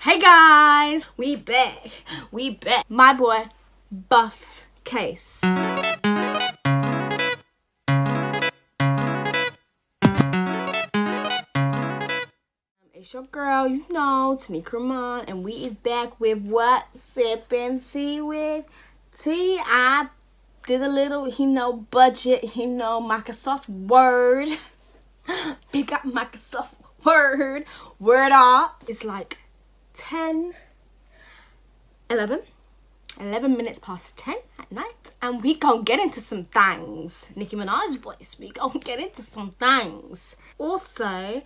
Hey guys, we back. My boy, Bus Case. It's your girl, you know, TinekeIman, and we is back with what? Sippin' tea with tea. I did a little, budget, Microsoft Word. Big up Microsoft Word. Word up. It's like 11 minutes past 10 at night, and we gon' get into some things. Nicki Minaj voice, we gon' get into some things. Also,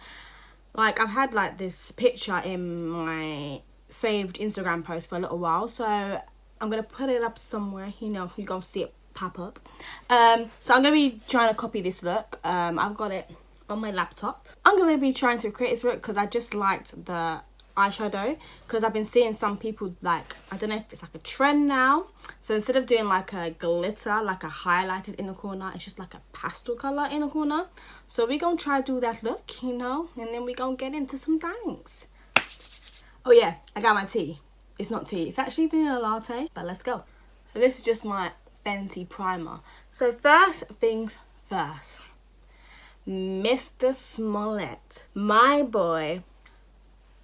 like, I've had like this picture in my saved Instagram post for a little while, so I'm gonna put it up somewhere. You're gonna see it pop up. So I'm gonna be trying to copy this look. I've got it on my laptop. I'm gonna be trying to create this look because I just liked the eyeshadow, because I've been seeing some people, like, I don't know if it's like a trend now, so instead of doing like a glitter, like a highlighted in the corner, it's just like a pastel color in the corner. So we're gonna try to do that look, and then we're gonna get into some things. Oh yeah, I got my tea. It's not tea, it's actually been a latte, but let's go. So this is just my Fenty primer. So first things first, Mr. Smollett, my boy,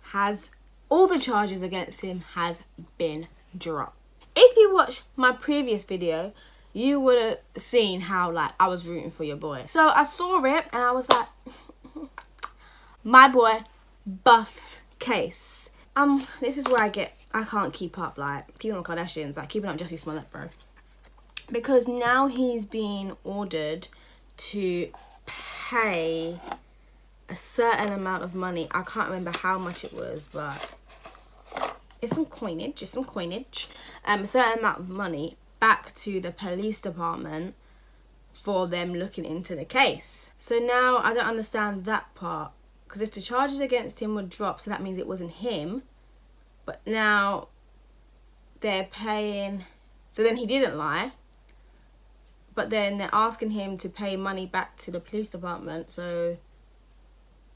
has all the charges against him has been dropped. If you watched my previous video, you would have seen how, like, I was rooting for your boy. So I saw it and I was like, my boy, Bus Case. This is where I can't keep up, like, keeping up Kardashians, like keeping up Jussie Smollett, bro. Because now he's being ordered to pay a certain amount of money. I can't remember how much it was, but it's some coinage. A certain amount of money back to the police department for them looking into the case. So now I don't understand that part, because if the charges against him were dropped, so that means it wasn't him, but now they're paying, so then he didn't lie, but then they're asking him to pay money back to the police department. So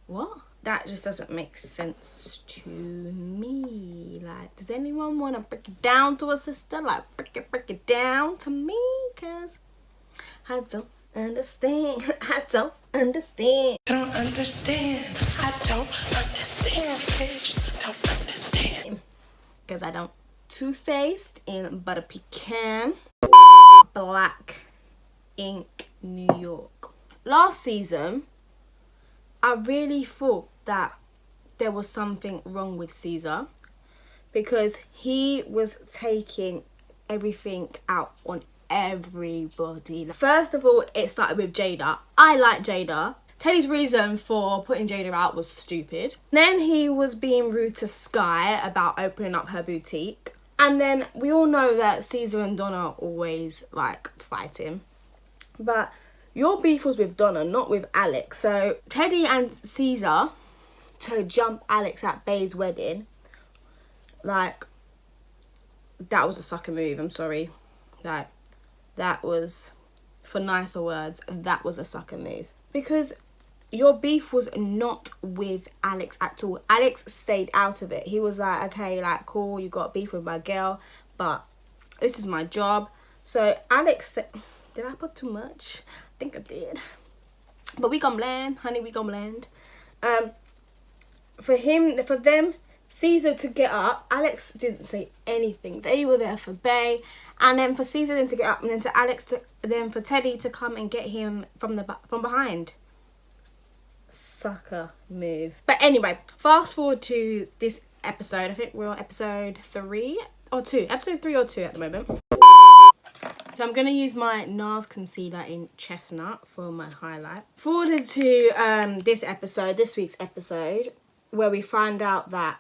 what? That just doesn't make sense to me. Like, does anyone want to break it down to a sister? Like, break it down to me, because I don't understand. I don't understand, bitch. Don't understand. Because I don't. Too-Faced in Butter Pecan. Black Ink, New York. Last season, I really thought that there was something wrong with Caesar, because he was taking everything out on everybody. First of all, it started with Jada. I like Jada. Teddy's reason for putting Jada out was stupid. Then he was being rude to Sky about opening up her boutique. And then we all know that Caesar and Donna always, like, fighting. But your beef was with Donna, not with Alex. So Teddy and Caesar to jump Alex at Bae's wedding, like, that was a sucker move. I'm sorry. Like, that was, for nicer words, that was a sucker move. Because your beef was not with Alex at all. Alex stayed out of it. He was like, okay, like, cool, you got beef with my girl, but this is my job. So Alex said, did I put too much? I think I did. But we gon' land, honey, we gon' land. For them, Caesar to get up, Alex didn't say anything. They were there for Bae, and then for Caesar then to get up, and then then for Teddy to come and get him from behind. Sucker move. But anyway, fast forward to this episode. I think we're on episode 3 or 2. Episode 3 or 2 at the moment. So I'm going to use my NARS concealer in Chestnut for my highlight. Forwarded to this week's episode, where we find out that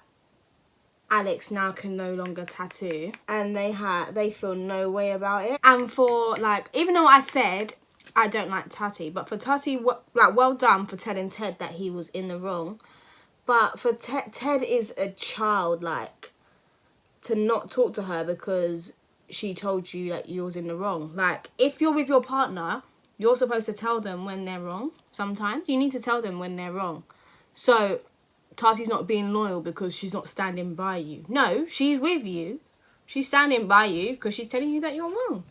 Alex now can no longer tattoo, and they feel no way about it. And for, like, even though I said I don't like Tati, but for Tati, like, well done for telling Ted that he was in the wrong. But for Ted is a child, like, to not talk to her because she told you that you was in the wrong. Like, if you're with your partner, you're supposed to tell them when they're wrong. Sometimes you need to tell them when they're wrong. So Tati's not being loyal because she's not standing by you. No, she's with you. She's standing by you because she's telling you that you're wrong.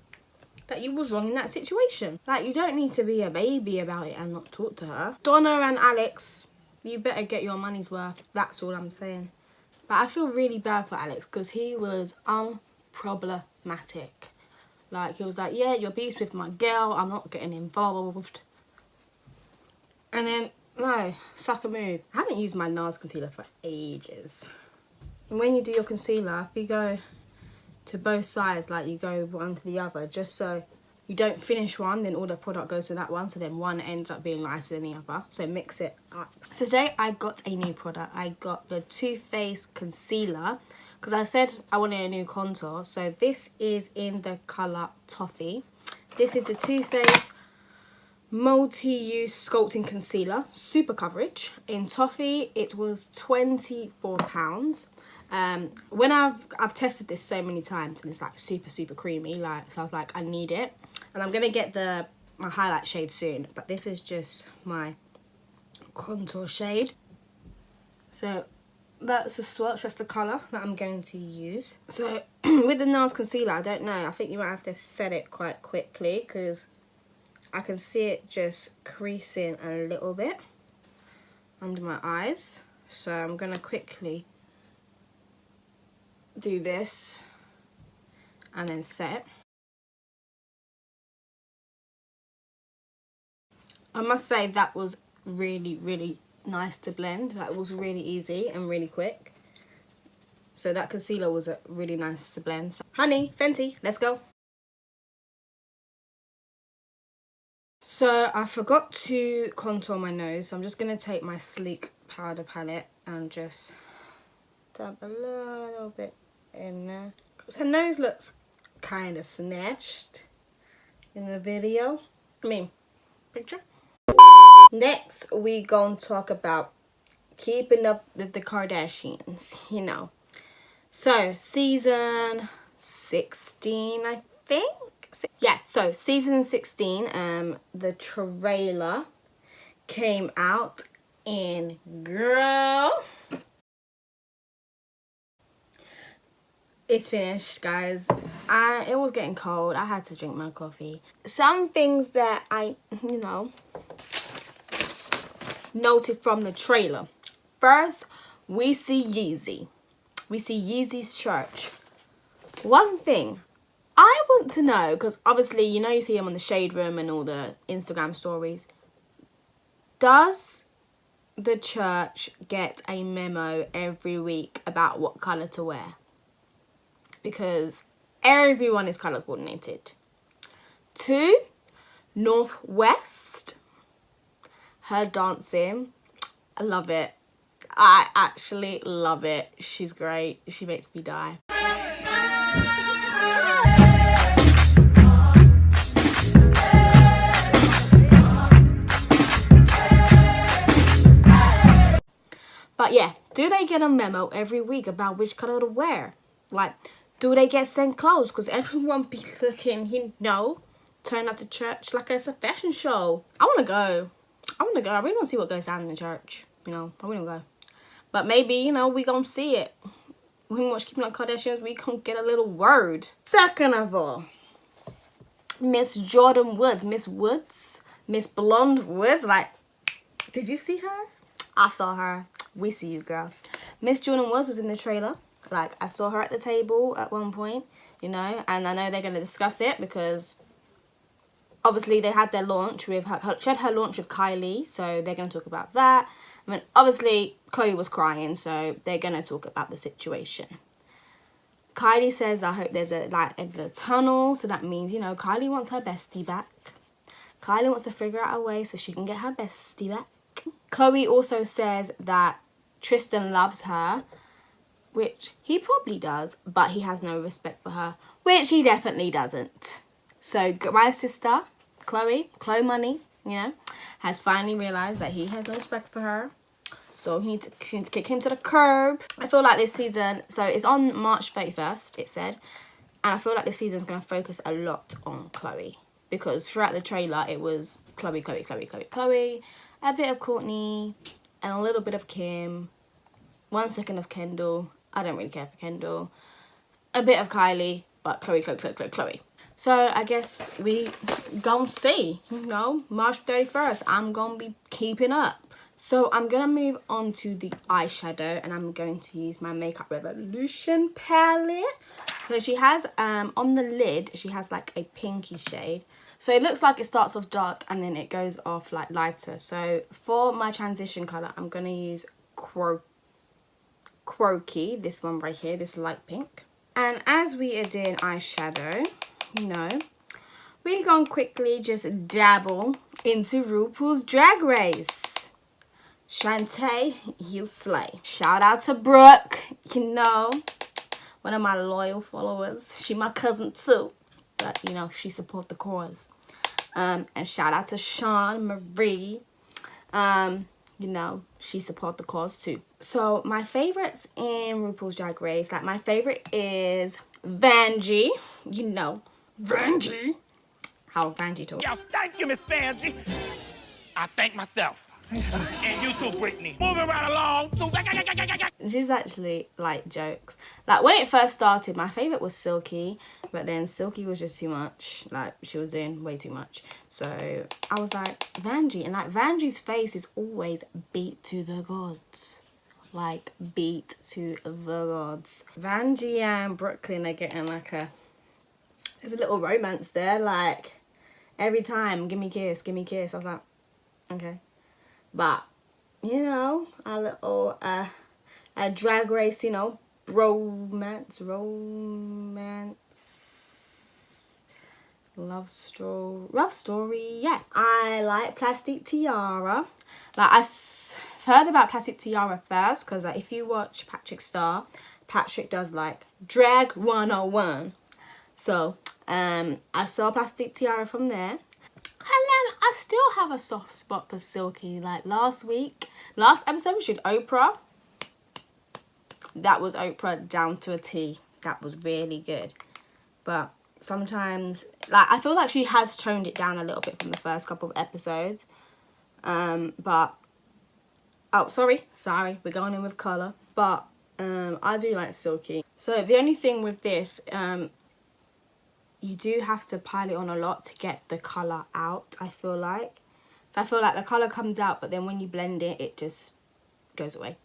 That you was wrong in that situation. Like, you don't need to be a baby about it and not talk to her. Donna and Alex, you better get your money's worth. That's all I'm saying. But I feel really bad for Alex because he was unproblematic. Like, he was like, yeah, you're beefs with my girl. I'm not getting involved. And then, no, suck a move. I haven't used my NARS concealer for ages. And when you do your concealer, if you go to both sides, like you go one to the other, just so you don't finish one, then all the product goes to that one, so then one ends up being lighter than the other. So mix it up. So today I got a new product. I got the Too Faced concealer because I said I wanted a new contour. So this is in the colour Toffee. This is the Too Faced multi-use sculpting concealer, super coverage. In Toffee it was £24. When I've tested this so many times and it's like super creamy, like, so I was like, I need it. And I'm gonna get my highlight shade soon, but this is just my contour shade. So that's the swatch, that's the colour that I'm going to use. So with the NARS concealer, I don't know, I think you might have to set it quite quickly because I can see it just creasing a little bit under my eyes. So I'm gonna quickly do this and then set. I must say that was really nice to blend. That was really easy and really quick. So that concealer was really nice to blend. So, honey, Fenty, let's go. So I forgot to contour my nose, so I'm just gonna take my sleek powder palette and just dab a little bit in there, because her nose looks kind of snatched in the video. I mean, picture. Next, we gonna talk about keeping up with the Kardashians, you know. So, season 16, I think. Yeah, so season 16, the trailer came out, and girl, it's finished, guys. It was getting cold. I had to drink my coffee. Some things that I, noted from the trailer. First, we see Yeezy. We see Yeezy's church. One thing I want to know, because obviously, you see him on the Shade Room and all the Instagram stories. Does the church get a memo every week about what colour to wear? Because everyone is colour coordinated. 2, Northwest. Her dancing. I love it. I actually love it. She's great. She makes me die. But yeah, do they get a memo every week about which colour to wear? Like, do they get sent clothes? Because everyone be looking, turn up to church like it's a fashion show. I want to go. I really want to see what goes down in the church. I really want to go. But maybe, we going to see it. When we watch Keeping Up Kardashians, we going to get a little word. Second of all, Miss Jordan Woods. Miss Blonde Woods. Like, did you see her? I saw her. We see you, girl. Miss Jordan Woods was in the trailer. Like, I saw her at the table at one point, and I know they're going to discuss it because obviously they had their launch with her. She had her launch with Kylie, so they're going to talk about that. I mean, obviously, Chloe was crying, so they're going to talk about the situation. Kylie says, I hope there's a light in the tunnel, so that means, Kylie wants her bestie back. Kylie wants to figure out a way so she can get her bestie back. Chloe also says that Tristan loves her, which he probably does, but he has no respect for her, which he definitely doesn't. So my sister, Chloe Money, has finally realised that he has no respect for her. So she needs to kick him to the curb. I feel like this season, so it's on March 31st, it said, and I feel like this season is going to focus a lot on Chloe. Because throughout the trailer, it was Chloe, a bit of Courtney, and a little bit of Kim, 1 second of Kendall. I don't really care for Kendall. A bit of Kylie, but Chloe. So I guess we gon' see, you know, March 31st, I'm gonna be keeping up. So I'm gonna move on to the eyeshadow, and I'm going to use my Makeup Revolution palette. So she has, on the lid, she has like a pinky shade. So it looks like it starts off dark and then it goes off like lighter. So for my transition colour, I'm gonna use Croaky, this one right here, this light pink. And as we are doing eyeshadow, you know, we're gonna quickly just dabble into RuPaul's Drag Race. Shantae, you slay. Shout out to Brooke, you know, one of my loyal followers. She my cousin too, but you know, she support the cause. And shout out to Sean Marie. You know, she support the cause too. So my favorites in RuPaul's Drag Race, like my favorite is Vanjie. You know, Vanjie. How Vanjie talks. Yo, thank you, Miss Vanjie. I thank myself. And you too, Brittany. Moving right along. She's actually like jokes. Like when it first started, my favorite was Silky, but then Silky was just too much. Like she was doing way too much. So I was like Vanjie, and like Vanjie's face is always beat to the gods. Like beat to the gods. Vanjie and Brooklyn are getting like there's a little romance there. Like every time, give me a kiss, give me a kiss. I was like, okay. But, you know, a little, a Drag Race, you know, romance, love story, yeah. I like Plastic Tiara. Like, I heard about Plastic Tiara first, because like, if you watch Patrick Star, Patrick does, like, Drag 101. So, I saw Plastic Tiara from there. And then I still have a soft spot for Silky. Like last episode we did Oprah. That was Oprah down to a T. That was really good. But sometimes, like I feel like she has toned it down a little bit from the first couple of episodes. But, oh, sorry, we're going in with colour. But I do like Silky. So the only thing with this, you do have to pile it on a lot to get the colour out, I feel like. So I feel like the colour comes out, but then when you blend it, it just goes away.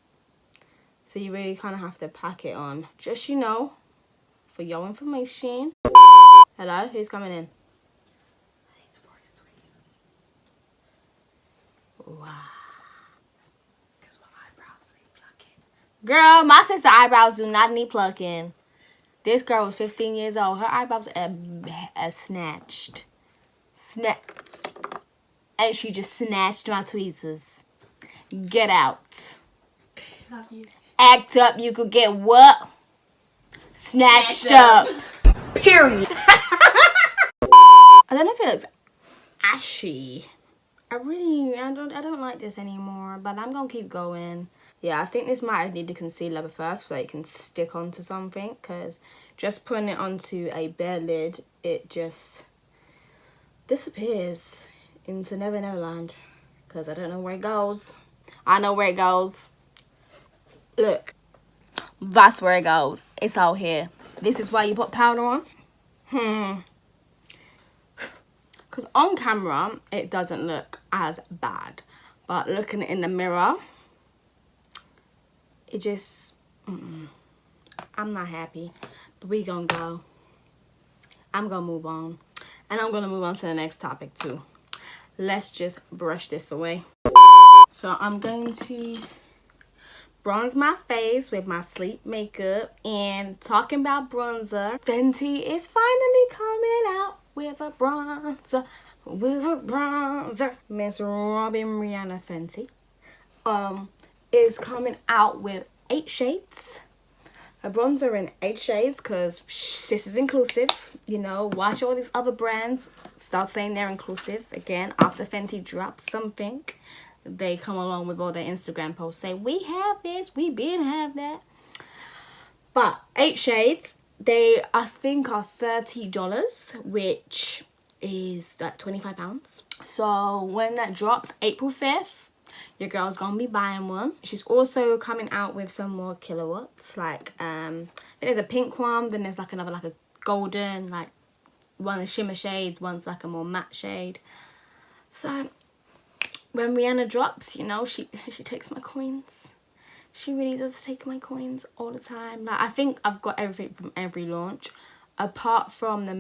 So you really kind of have to pack it on. Just, you know, for your information. Hello, who's coming in? Wow. Because my eyebrows need plucking. Girl, my sister eyebrows do not need plucking. This girl was 15 years old. Her eyebrows are snatched. And she just snatched my tweezers. Get out. Love you. Act up, you could get what? Snatched up. Period. I don't know if it looks ashy. I don't like this anymore, but I'm gonna keep going. Yeah, I think this might need the concealer first so it can stick onto something, because just putting it onto a bare lid, it just disappears into Never Never Land, because I don't know where it goes. I know where it goes. Look, that's where it goes. It's out here. This is why you put powder on. Because on camera, it doesn't look as bad, but looking in the mirror, it just, I'm not happy, but we gonna go. I'm gonna move on, and I'm gonna move on to the next topic too. Let's just brush this away. So I'm going to bronze my face with my sleep makeup, and talking about bronzer, Fenty is finally coming out with a bronzer, Miss Robin Rihanna Fenty. Is coming out with 8 shades. A bronzer in 8 shades, because this is inclusive. You know, watch all these other brands start saying they're inclusive again after Fenty drops something. They come along with all their Instagram posts, say we have this, we been have that. But 8 shades, they I think are $30, which is like £25. So when that drops April 5th, your girl's gonna be buying one. She's also coming out with some more kilowatts, like there's a pink one, then there's like another like a golden, like one is shimmer shades, one's like a more matte shade. So when Rihanna drops, you know, she takes my coins. She really does take my coins all the time. Like, I think I've got everything from every launch, apart from the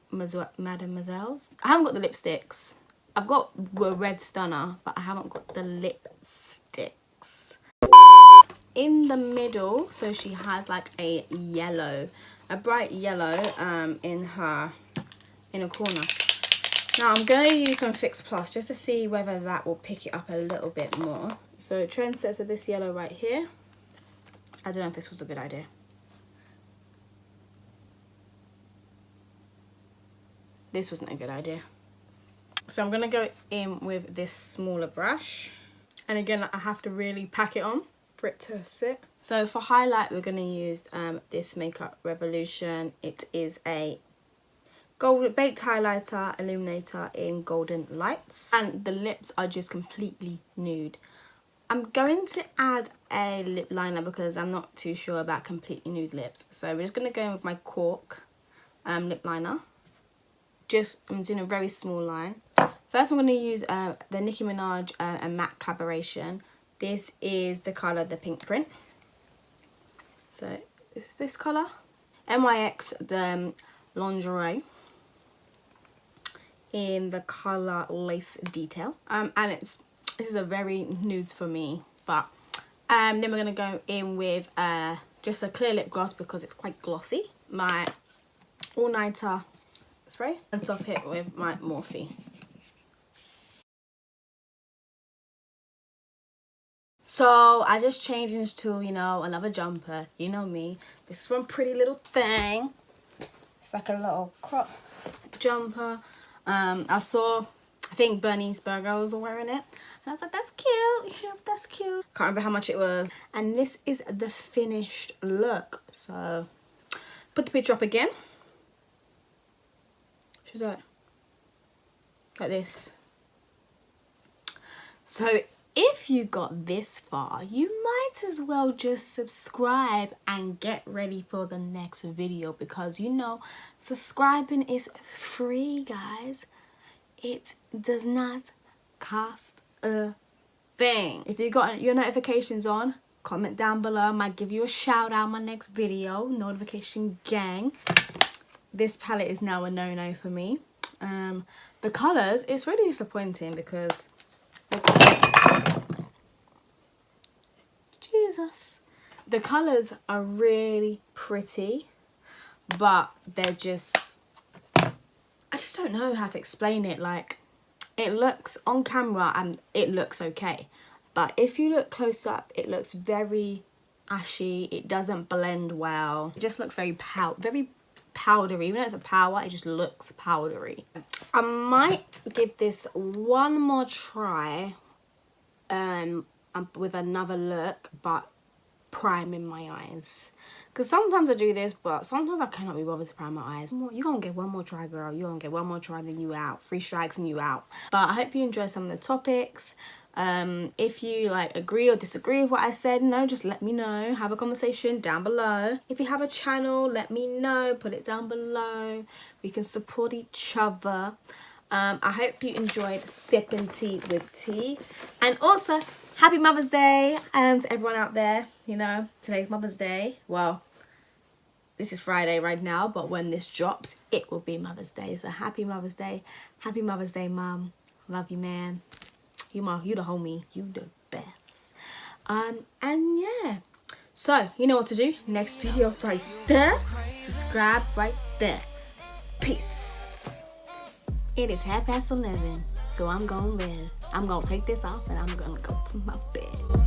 Mademoiselles. I haven't got the lipsticks. I've got a red stunner, but I haven't got the lipsticks. In the middle, so she has like a yellow, a bright yellow in a corner. Now I'm going to use some Fix Plus just to see whether that will pick it up a little bit more. So trend sets of this yellow right here. I don't know if this was a good idea. This wasn't a good idea. So I'm going to go in with this smaller brush. And again, I have to really pack it on for it to sit. So for highlight, we're going to use this Makeup Revolution. It is a gold baked highlighter illuminator in Golden Lights, and the lips are just completely nude. I'm going to add a lip liner because I'm not too sure about completely nude lips, so we're just going to go in with my Kuwtk lip liner. I'm doing a very small line. First I'm going to use the Nicki Minaj and MAC collaboration. This is the colour, the pink print. So it's this colour, NYX the lingerie, in the colour Lace Detail, and this is a very nude for me. But then we're gonna go in with just a clear lip gloss because it's quite glossy. My all nighter spray, and top it with my Morphe. So I just changed into, you know, another jumper. You know me. This is from Pretty Little Thing. It's like a little crop jumper. I think Bernice Burger was wearing it, and I was like, that's cute, yeah, that's cute. Can't remember how much it was. And this is the finished look. So put the picture up again. She's like this. So if you got this far, you might as well just subscribe and get ready for the next video, because you know subscribing is free, guys. It does not cost a thing. If you got your notifications on, comment down below. I might give you a shout out in my next video. Notification gang. This palette is now a no-no for me. The colours, it's really disappointing because Jesus, the colours are really pretty, but they're just, I just don't know how to explain it. Like, it looks on camera and it looks okay, but if you look close up, it looks very ashy. It doesn't blend well. It just looks very powdery. Even though it's a powder, it just looks powdery. I might give this one more try with another look, but priming my eyes, because sometimes I do this, but sometimes I cannot be bothered to prime my eyes. You're gonna get one more try, girl. You're gonna get one more try, then you out. 3 strikes and you out. But I hope you enjoy some of the topics. If you like agree or disagree with what I said, just let me know. Have a conversation down below. If you have a channel, let me know. Put it down below. We can support each other. I hope you enjoyed Sippin' Tea with Tea, and also happy Mother's Day to everyone out there. You know, today's Mother's Day. Well, this is Friday right now, but when this drops, it will be Mother's Day. So happy Mother's Day. Happy Mother's Day, Mom. Love you, man. You the homie. You the best. And yeah. So, you know what to do. Next video right there. Subscribe right there. Peace. It is 11:30, so I'm going to take this off and I'm going to go to my bed.